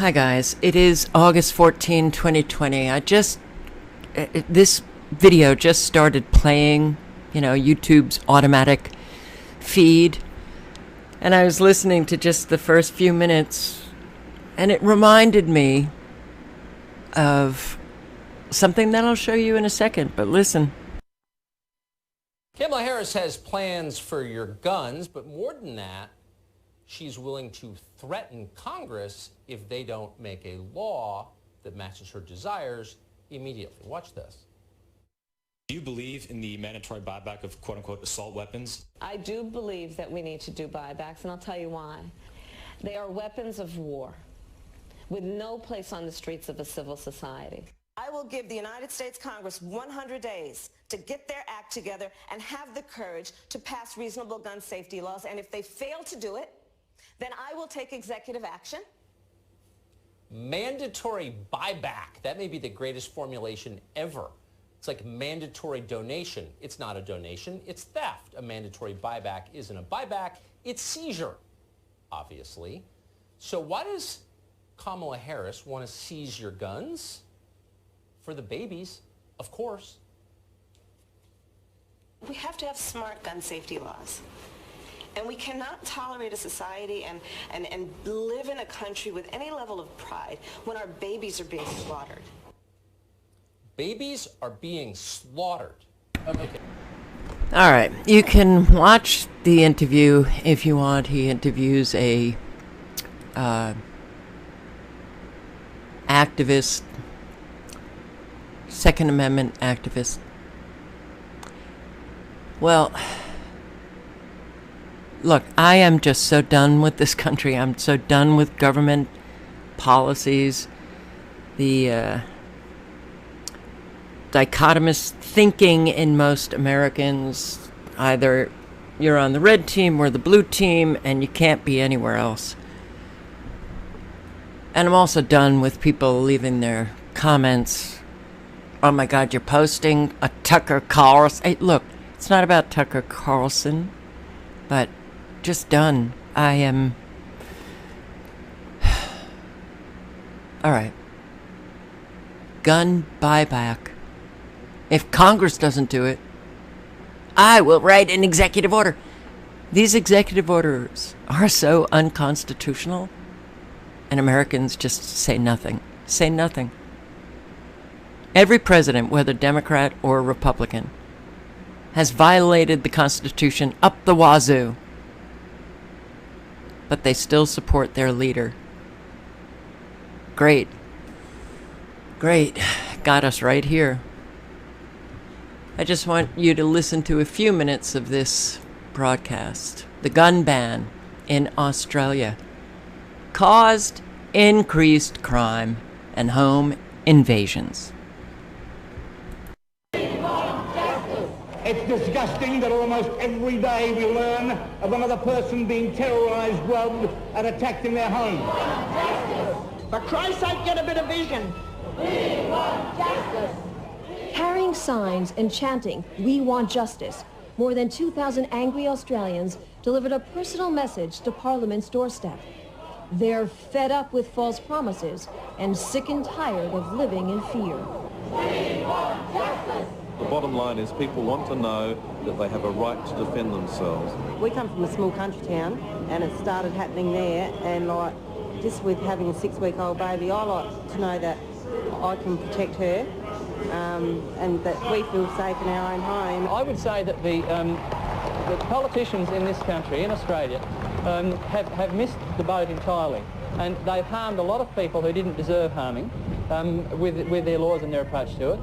Hi guys, it is August 14, 2020. This video just started playing, YouTube's automatic feed. And I was listening to just the first few minutes, and it reminded me of something that I'll show you in a second, but listen. Kamala Harris has plans for your guns, but more than that, she's willing to threaten Congress if they don't make a law that matches her desires immediately. Watch this. Do you believe in the mandatory buyback of quote-unquote assault weapons? I do believe that we need to do buybacks, and I'll tell you why. They are weapons of war with no place on the streets of a civil society. I will give the United States Congress 100 days to get their act together and have the courage to pass reasonable gun safety laws, and if they fail to do it, then I will take executive action. Mandatory buyback. That may be the greatest formulation ever. It's like mandatory donation. It's not a donation, it's theft. A mandatory buyback isn't a buyback, it's seizure, obviously. So why does Kamala Harris want to seize your guns? For the babies, of course. We have to have smart gun safety laws. And we cannot tolerate a society and live in a country with any level of pride when our babies are being slaughtered. Babies are being slaughtered. Okay. All right, you can watch the interview if you want. He interviews a activist, Second Amendment activist. Well, look, I am just so done with this country. I'm so done with government policies, the dichotomous thinking in most Americans. Either you're on the red team or the blue team, and you can't be anywhere else. And I'm also done with people leaving their comments. Oh my God, you're posting a Tucker Carlson. Hey, look, it's not about Tucker Carlson, but just done. I am... All right. Gun buyback. If Congress doesn't do it, I will write an executive order. These executive orders are so unconstitutional, and Americans just say nothing. Say nothing. Every president, whether Democrat or Republican, has violated the Constitution up the wazoo, but they still support their leader. Great. Great. Got us right here. I just want you to listen to a few minutes of this broadcast. The gun ban in Australia caused increased crime and home invasions. It's disgusting that almost every day we learn of another person being terrorised, robbed and attacked in their home. For Christ's sake, get a bit of vision. We want justice. Carrying signs and chanting, "We want justice," more than 2,000 angry Australians delivered a personal message to Parliament's doorstep. They're fed up with false promises and sick and tired of living in fear. We want justice. The bottom line is people want to know that they have a right to defend themselves. We come from a small country town and it started happening there, and just with having a 6-week-old baby, I like to know that I can protect her and that we feel safe in our own home. I would say that the politicians in this country, in Australia, have missed the boat entirely, and they've harmed a lot of people who didn't deserve harming with their laws and their approach to it.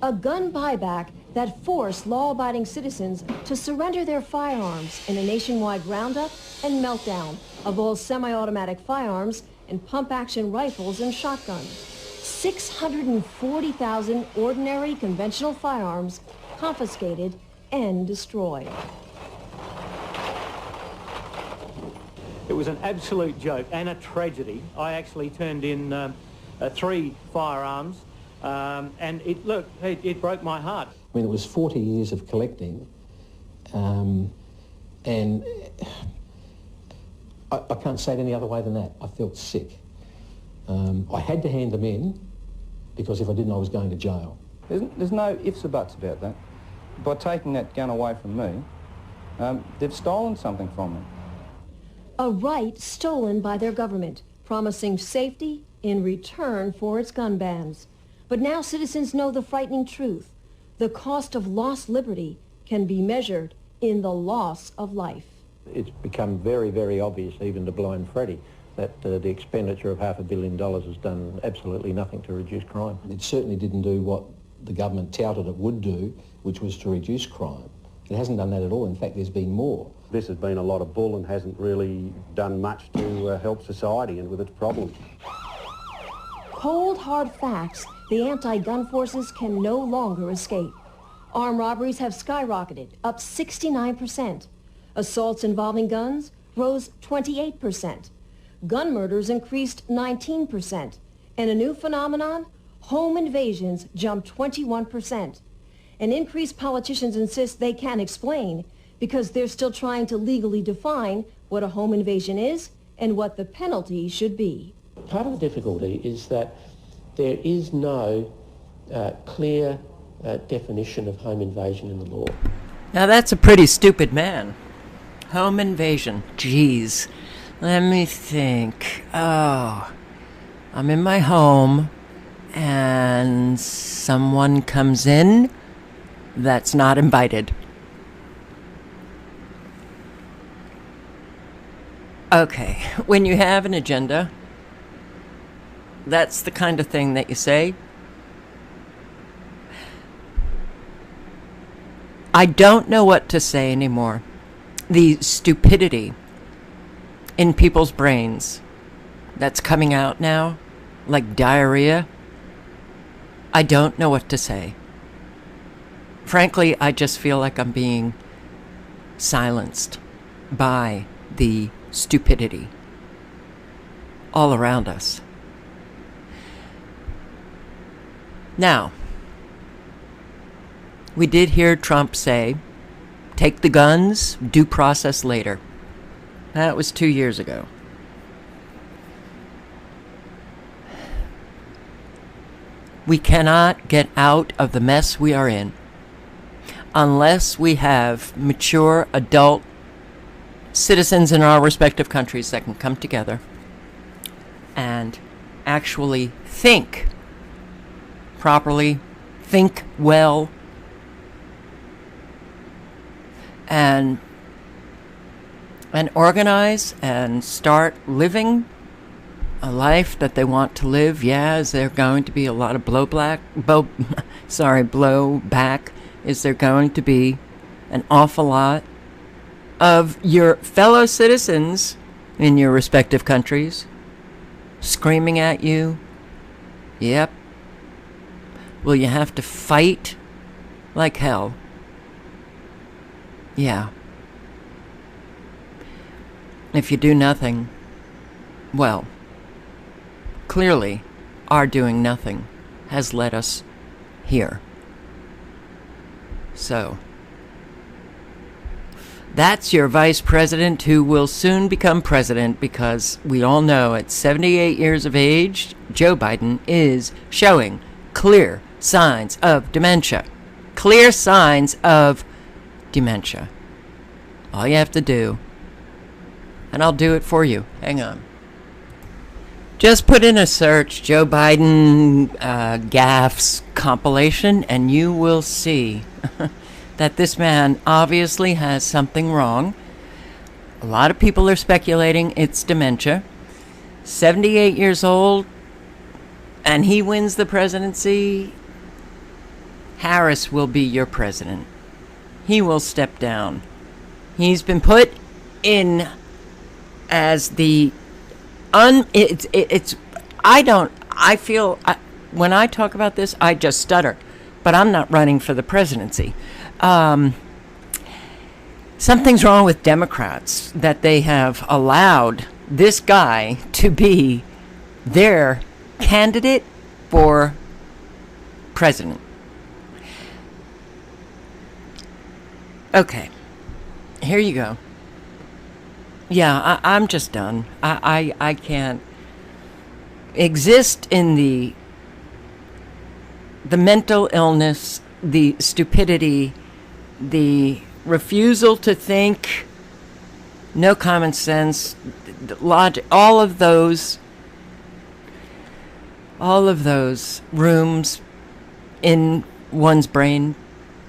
A gun buyback that forced law-abiding citizens to surrender their firearms in a nationwide roundup and meltdown of all semi-automatic firearms and pump-action rifles and shotguns. 640,000 ordinary conventional firearms confiscated and destroyed. It was an absolute joke and a tragedy. I actually turned in 3 firearms, and it broke my heart. I mean, it was 40 years of collecting, and I can't say it any other way than that. I felt sick. I had to hand them in because if I didn't, I was going to jail. There's no ifs or buts about that. By taking that gun away from me, they've stolen something from me. A right stolen by their government, promising safety in return for its gun bans. But now citizens know the frightening truth. The cost of lost liberty can be measured in the loss of life. It's become very, very obvious, even to blind Freddie, that the expenditure of $500 million has done absolutely nothing to reduce crime. It certainly didn't do what the government touted it would do, which was to reduce crime. It hasn't done that at all. In fact, there's been more. This has been a lot of bull and hasn't really done much to help society and with its problems. Cold, hard facts the anti-gun forces can no longer escape. Armed robberies have skyrocketed, up 69%. Assaults involving guns rose 28%. Gun murders increased 19%. And a new phenomenon, home invasions jumped 21%. An increase politicians insist they can't explain because they're still trying to legally define what a home invasion is and what the penalty should be. Part of the difficulty is that there is no clear definition of home invasion in the law. Now that's a pretty stupid man. Home invasion. Jeez. Let me think. Oh, I'm in my home and someone comes in that's not invited. Okay, when you have an agenda, that's the kind of thing that you say. I don't know what to say anymore. The stupidity in people's brains that's coming out now, like diarrhea, I don't know what to say. Frankly, I just feel like I'm being silenced by the stupidity all around us. Now, we did hear Trump say, take the guns, due process later. That was 2 years ago. We cannot get out of the mess we are in unless we have mature adult citizens in our respective countries that can come together and actually think properly, think well, and organize and start living a life that they want to live. Yeah, is there going to be a lot of blowback? Is there going to be an awful lot of your fellow citizens in your respective countries screaming at you? Yep. Will you have to fight like hell? Yeah. If you do nothing, well, clearly our doing nothing has led us here. So, that's your vice president who will soon become president, because we all know at 78 years of age, Joe Biden is showing clear signs of dementia. Clear signs of dementia. All you have to do, and I'll do it for you. Hang on. Just put in a search, Joe Biden gaffes compilation, and you will see that this man obviously has something wrong. A lot of people are speculating it's dementia. 78 years old, and he wins the presidency. Harris will be your president. He will step down. He's been put in as the when I talk about this, I just stutter, but I'm not running for the presidency. Something's wrong with Democrats that they have allowed this guy to be their candidate for president. Okay, here you go. Yeah, I'm just done. I can't. exist in the mental illness, the stupidity, the refusal to think, no common sense, logic, all of those rooms in one's brain.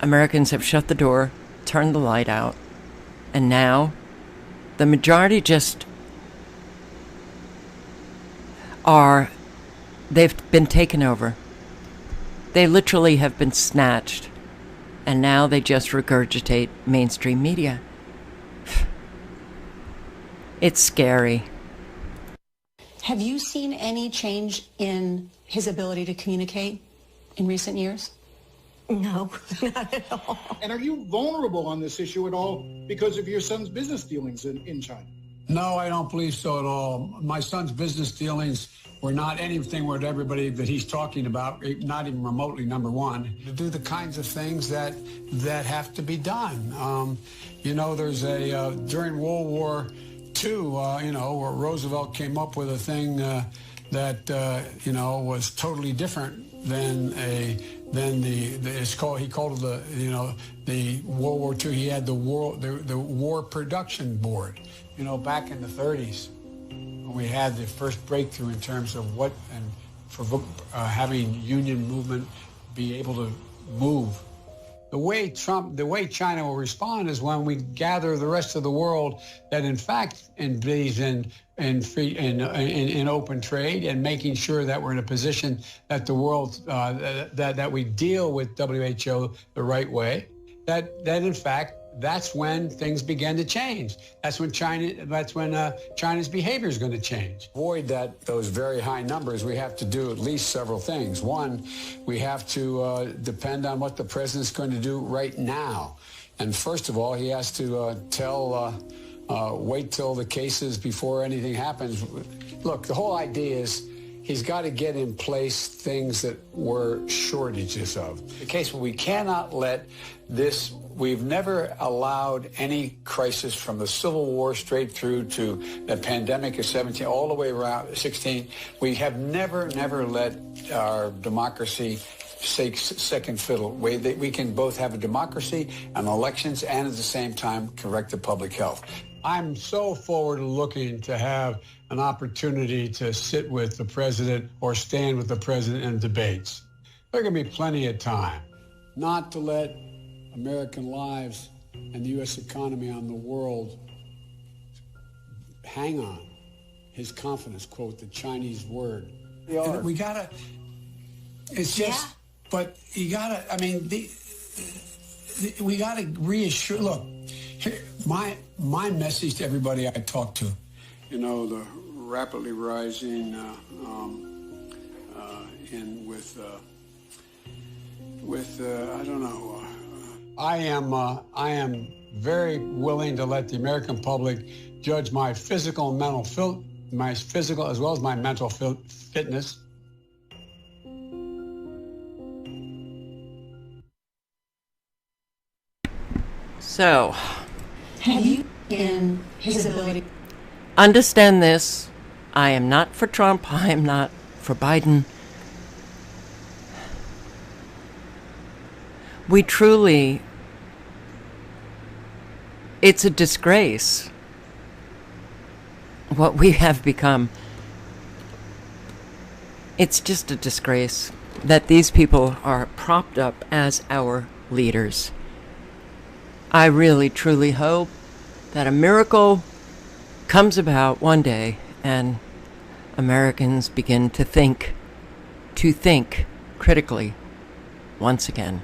Americans have shut the door, turned the light out, and now the majority just they've been taken over. They literally have been snatched, and now they just regurgitate mainstream media. It's scary. Have you seen any change in his ability to communicate in recent years? No, not at all. And are you vulnerable on this issue at all because of your son's business dealings in China? No, I don't believe so at all. My son's business dealings were not anything with everybody that he's talking about, not even remotely, number one. To do the kinds of things that have to be done. There's during World War II, where Roosevelt came up with a thing that was totally different than he called it the World War II. He had the War Production Board. Back in the 30s, when we had the first breakthrough in terms of having union movement be able to move. The way China will respond is when we gather the rest of the world that in fact engages in open trade and making sure that we're in a position that the world that we deal with WHO the right way. That in fact that's when things begin to change. That's when China's behavior is going to change. Avoid those very high numbers, we have to do at least several things. One, we have to depend on what the president's going to do right now. And first of all, he has to wait till the cases before anything happens. Look, the whole idea is he's got to get in place things that were shortages of. The case where we cannot let this. We've never allowed any crisis from the Civil War straight through to the pandemic of 17, all the way around 16. We have never let our democracy take second fiddle. We can both have a democracy and elections and at the same time correct the public health. I'm so forward looking to have an opportunity to sit with the president or stand with the president in debates. There's going to be plenty of time not to let American lives and the U.S. economy on the world hang on his confidence, quote, the Chinese word. We gotta, it's just, yeah. But you gotta, we gotta reassure, look, here, my message to everybody I talk to, the rapidly rising, I don't know, I am very willing to let the American public judge my physical and mental my physical as well as my mental fitness. So, have you in his ability? Understand this. I am not for Trump. I am not for Biden. We truly, it's a disgrace what we have become. It's just a disgrace that these people are propped up as our leaders. I really, truly hope that a miracle comes about one day and Americans begin to think critically once again.